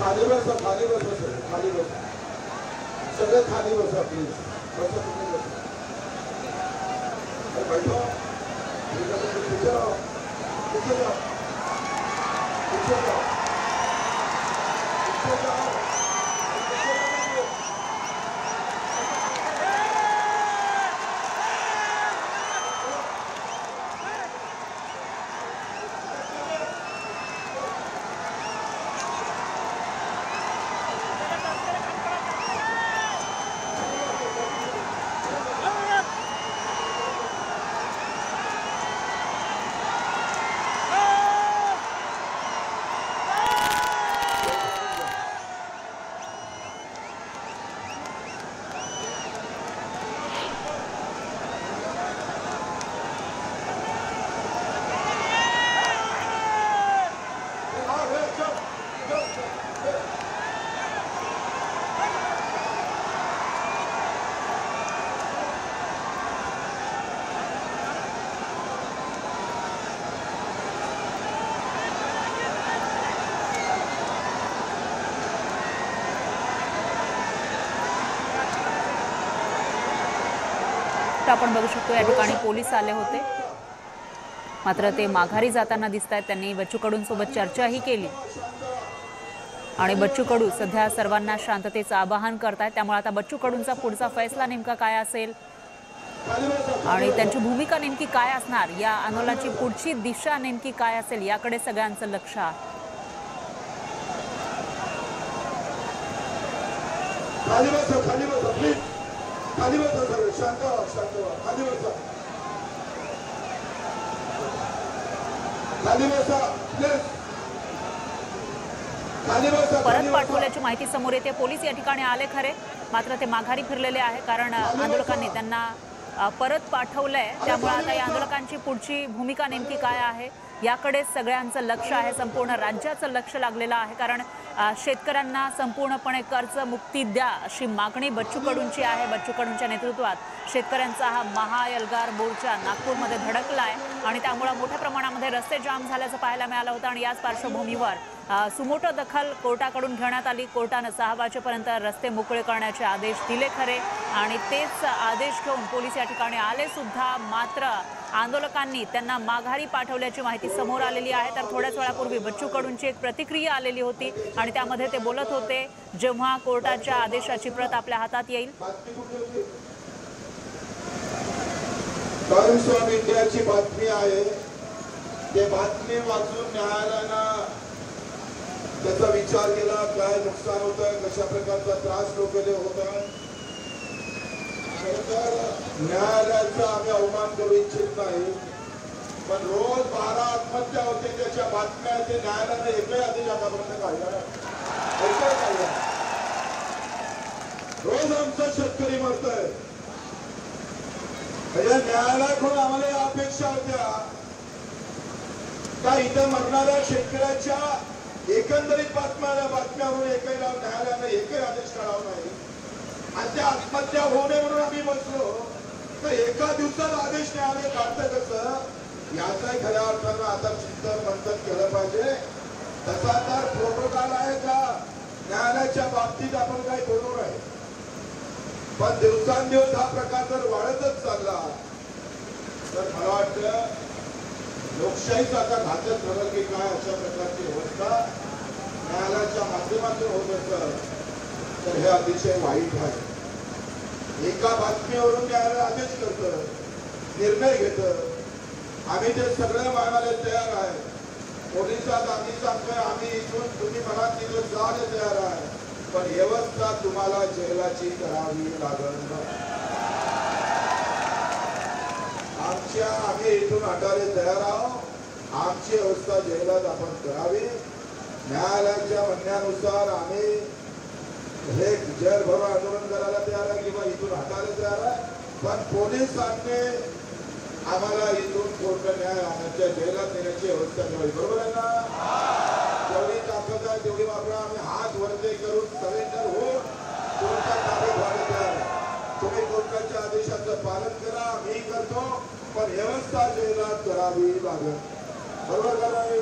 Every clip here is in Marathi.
खाली बसा खाली बसा खाली बसा सगळे खाली बसा प्लीज बसा तुम्ही बसा बैठो पीछे जाओ पीछे जाओ पीछे जाओ पीछे जाओ आपण बघू शकतो या ठिकाणी पोलीस आले होते, मात्र ते माघारी जाताना दिसतात। त्यांनी बच्चू कडूंसोबत चर्चाही केली आणि बच्चू कडू सध्या सर्वांना शांततेचं आवाहन करतायत। त्यामुळे आता बच्चू कडूंचा पुढचा फैसला नेमका काय असेल आणि त्यांची भूमिका नेमकी काय असणार, या आंदोलनाची पुढची दिशा नेमकी काय असेल याकडे सगळ्यांचं लक्ष आहे। खाली बसा सर शांत व्हा खाली बसा प्लीज खाली बसा। परत पाठवल्याची माहिती समोर येते। पोलीस या ठिकाणी आले खरे, मात्र ते माघारी फिरलेले आहे कारण आंदोलकांनी त्यांना परत पाठवलंय। त्यामुळे आता या आंदोलकांची पुढची भूमिका नेमकी काय आहे याकडे सगळ्यांचं लक्ष आहे, संपूर्ण राज्याचं लक्ष लागलेलं आहे। कारण शेतकऱ्यांना संपूर्णपणे कर्जमुक्ती द्या अशी मागणी बच्चू कडूंची आहे। बच्चू कडूंच्या नेतृत्वात शेतकऱ्यांचा हा महाएल्गार मोर्चा नागपूरमध्ये धडकला आहे आणि त्यामुळे मोठ्या प्रमाणामध्ये रस्ते जाम झाल्याचं पाहायला मिळालं होतं आणि याच पार्श्वभूमीवर सुमोटो दखल कोर्टाकडून घेण्यात आली। कोर्टानं 6 वाजेपर्यंत रस्ते मोकळे करण्याचे आदेश दिले खरे आणि तेच आदेश घेऊन पोलीस या ठिकाणी आले सुद्धा, मात्र आंदोलकांनी त्यांना माघारी पाठवल्याची माहिती समोर आलेली आहे। तर थोड्याच वेळापूर्वी बच्चू कडूंची एक प्रतिक्रिया आलेली होती आणि त्यामध्ये ते बोलत होते, जेव्हा कोर्टाच्या आदेशाची प्रत आपल्या हातात येईल टाइम्स ऑफ इंडियाची बातमी आहे, ते बातमी वाचून न्यायालयानं त्याचा विचार केला, काय नुकसान होतं, कशा प्रकारचा त्रास लोकांना होता। न्यायालयाचा आम्ही अवमान करू इच्छित नाही, पण रोज 12 आत्महत्या होते त्याच्या बातम्या ते न्यायालयाने एकही आदेश आतापर्यंत काढला नाही। रोज आमचा शेतकरी मरतोय, न्यायालयाकडून आम्हाला या अपेक्षा होत्या का इथं मरणाऱ्या शेतकऱ्याच्या एकंदरीत बातम्यावरून एकही न्यायालयाने एकही आदेश काढावा नाही आणि त्या आत्महत्या होऊ नये म्हणून आम्ही बसलो। तर एका दिवसात आदेश न्यायालय काढतं कसं याचाही खऱ्या अर्थानं आता चिंतन मंथन केलं पाहिजे। तसा तर प्रोटोकॉल आहे का न्यायालयाच्या बाबतीत आपण काही बोलू नये, पण दिवसांदिवस हा प्रकार जर वाढतच चालला तर मला वाटतं लोकशाहीचा आता घातक ठरेल की काय। अशा प्रकारची व्यवस्था न्यायालयाच्या माध्यमातून होत असेल तर हे अतिशय वाईट आहे। एका बातमीवरून न्यायालय आदेश करतं, निर्णय घेतं, आम्ही ते सगळं मानायला तयार आहे। पोलिसात आम्ही सांगतोय आम्ही इथून तुम्ही मनात दिलं जायला तयार आहे, पण व्यवस्था तुम्हाला जेलाची करावी लागेल। आम्ही इथून हटायला तयार आहोत, आमची व्यवस्था जेलात आपण करावी। न्यायालयाच्या म्हणण्यानुसार आम्ही हे जेल भरो आंदोलन करायला तयार आहे किंवा इथून हटायला तयार आहे, पण पोलिसांनी आम्हाला इथून कोर्ट न्याय आणायच्या जेलात नेण्याची व्यवस्था करावी। बरोबर आहे ना? जेवढी ताकद आहे तेवढी वापरा। आम्ही हात वरते करून सरेंडर होऊन कोर्टात ताब्यात व्हायला तयार आहे। तुम्ही कोर्टाच्या आदेशाचं पालन करा, मी करतो, पण व्यवस्था जेलात करावी लागेल। बरोबर का नाही?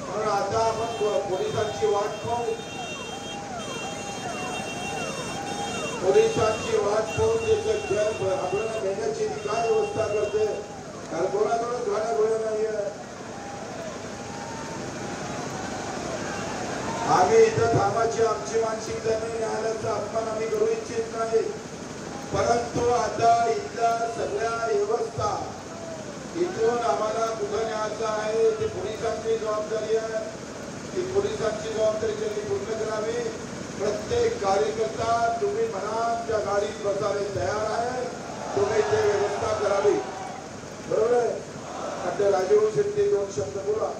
म्हणून आता आपण पोलिसांची पोलिसांची वाट पाहून त्याचं घर आपल्याला नेण्याची काय व्यवस्था करते, कारण कोणाकडून गाड्या गोळ्या नाहीये. आम्ही इथं थांबाची आमची मानसिकता नाही, न्यायालयाचा अपमान आम्ही करू इच्छित नाही. परंतु आता इथल्या सगळ्या व्यवस्था इथून आम्हाला कुठं न्यायचं आहे ते पोलिसांची जबाबदारी आहे. ती पोलिसांची जबाबदारी त्यांनी पूर्ण करावी. प्रत्येक कार्यकर्ता तुम्ही म्हणा त्या गाडीत बसायला तयार आहे, तुम्ही ते व्यवस्था करावी. बरोबर आहे. आता राजीव शेट्टी 2 शब्द बोला.